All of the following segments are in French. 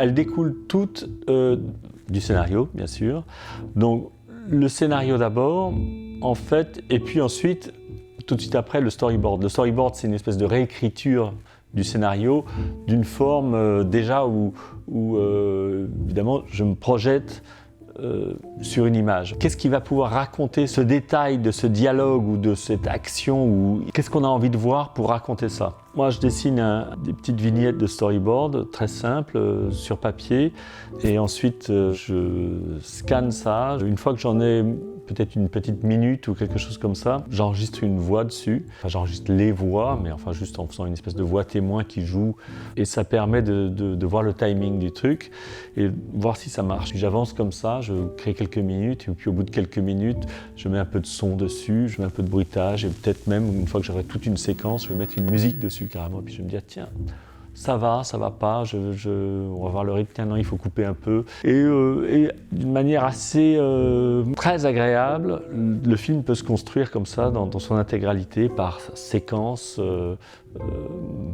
elles découlent toutes du scénario, bien sûr. Donc le scénario d'abord, en fait, et puis ensuite, tout de suite après, le storyboard. Le storyboard, c'est une espèce de réécriture du scénario, d'une forme déjà où évidemment, je me projette sur une image. Qu'est-ce qui va pouvoir raconter ce détail de ce dialogue ou de cette action, ou qu'est-ce qu'on a envie de voir pour raconter ça? Moi, je dessine des petites vignettes de storyboard très simples sur papier, et ensuite je scanne ça. Une fois que j'en ai peut-être une petite minute ou quelque chose comme ça, j'enregistre une voix dessus. Enfin, j'enregistre les voix, mais enfin juste en faisant une espèce de voix témoin qui joue, et ça permet de voir le timing du truc et voir si ça marche. J'avance comme ça, je crée quelques minutes, et puis au bout de quelques minutes, je mets un peu de son dessus, je mets un peu de bruitage, et peut-être même, une fois que j'aurai toute une séquence, je vais mettre une musique dessus carrément, puis je vais me dire, tiens, ça va pas, on va voir le rythme, tiens non, il faut couper un peu. Et d'une manière assez très agréable, le film peut se construire comme ça dans son intégralité, par séquence,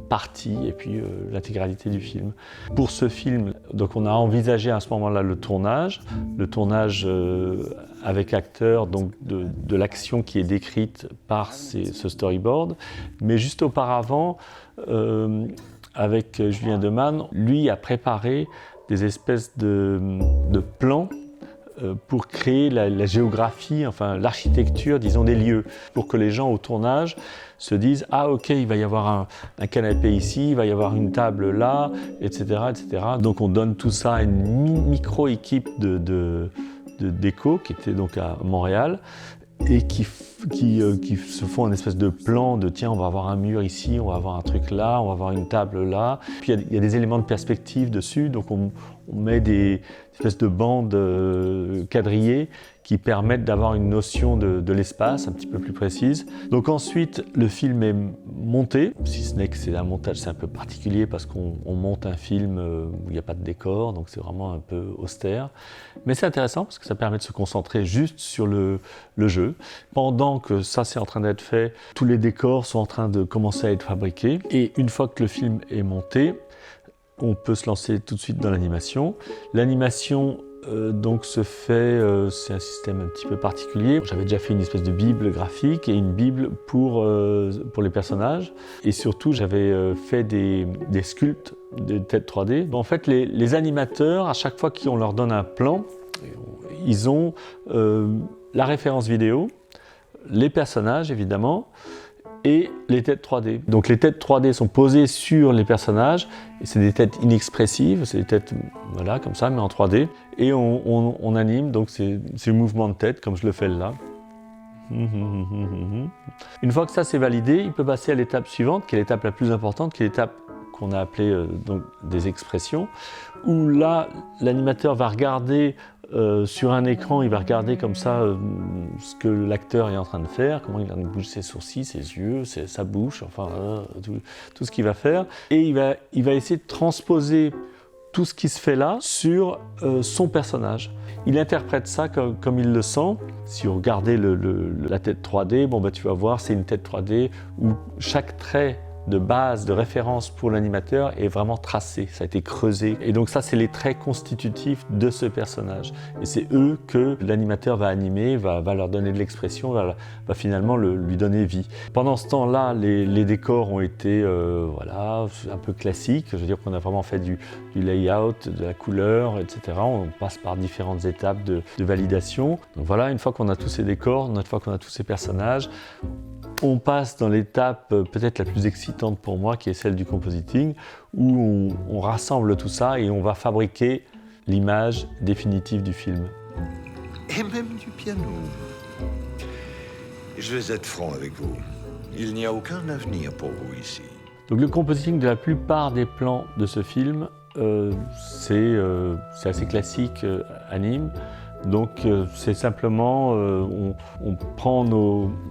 partie, et puis l'intégralité du film. Pour ce film, donc on a envisagé à ce moment-là le tournage avec acteurs, donc de l'action qui est décrite par ce storyboard, mais juste auparavant, avec Julien Demann, lui a préparé des espèces de plans pour créer la géographie, enfin l'architecture, disons, des lieux, pour que les gens au tournage se disent « Ah ok, il va y avoir un canapé ici, il va y avoir une table là, etc. etc. » Donc on donne tout ça à une micro-équipe d'éco qui était donc à Montréal, et qui se font un espèce de plan de tiens, on va avoir un mur ici, on va avoir un truc là, on va avoir une table là. Puis il y a des éléments de perspective dessus, donc on met des espèces de bandes quadrillées qui permettent d'avoir une notion de l'espace un petit peu plus précise. Donc ensuite, le film est monté, si ce n'est que c'est un montage, c'est un peu particulier parce qu'on monte un film où il n'y a pas de décor, donc c'est vraiment un peu austère. Mais c'est intéressant parce que ça permet de se concentrer juste sur le jeu. Pendant que ça c'est en train d'être fait, tous les décors sont en train de commencer à être fabriqués. Et une fois que le film est monté, on peut se lancer tout de suite dans l'animation. L'animation donc se fait, c'est un système un petit peu particulier. J'avais déjà fait une espèce de bible graphique et une bible pour les personnages. Et surtout, j'avais fait des sculptes de têtes 3D. En fait, les animateurs, à chaque fois qu'on leur donne un plan, ils ont la référence vidéo, les personnages évidemment, et les têtes 3D. Donc les têtes 3D sont posées sur les personnages, et c'est des têtes inexpressives, c'est des têtes voilà, comme ça, mais en 3D. Et on anime, donc c'est le mouvement de tête, comme je le fais là. Une fois que ça c'est validé, il peut passer à l'étape suivante, qui est l'étape la plus importante, qui est l'étape qu'on a appelée donc des expressions, où là, l'animateur va regarder sur un écran, il va regarder comme ça ce que l'acteur est en train de faire, comment il bouge ses sourcils, ses yeux, sa bouche, enfin tout ce qu'il va faire. Et il va essayer de transposer tout ce qui se fait là sur son personnage. Il interprète ça comme il le sent. Si vous regardez la tête 3D, bon, bah, tu vas voir, c'est une tête 3D où chaque trait de base, de référence pour l'animateur est vraiment tracé, ça a été creusé. Et donc ça, c'est les traits constitutifs de ce personnage. Et c'est eux que l'animateur va animer, va leur donner de l'expression, va finalement lui donner vie. Pendant ce temps-là, les décors ont été voilà, un peu classiques. Je veux dire qu'on a vraiment fait du layout, de la couleur, etc. On passe par différentes étapes de validation. Donc voilà, une fois qu'on a tous ces décors, une fois qu'on a tous ces personnages, on passe dans l'étape peut-être la plus excitante pour moi, qui est celle du compositing, où on rassemble tout ça et on va fabriquer l'image définitive du film. Et même du piano. Je vais être franc avec vous. Il n'y a aucun avenir pour vous ici. Donc le compositing de la plupart des plans de ce film, c'est assez classique, anime. Donc c'est simplement, on prend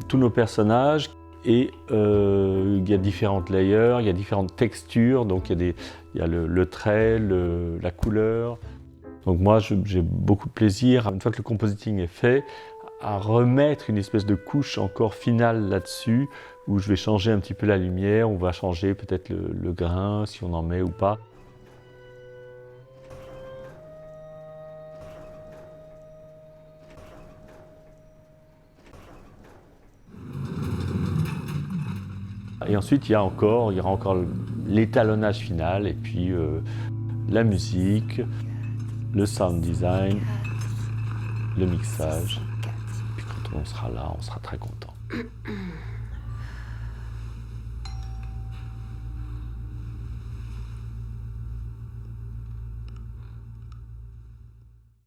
tous nos personnages et il y a différentes layers, il y a différentes textures, donc il y a le trait, la couleur. Donc moi j'ai beaucoup de plaisir, une fois que le compositing est fait, à remettre une espèce de couche encore finale là-dessus, où je vais changer un petit peu la lumière, on va changer peut-être le grain, si on en met ou pas. Et ensuite, il y aura encore l'étalonnage final, et puis la musique, le sound design, le mixage. Puis quand on sera là, on sera très content.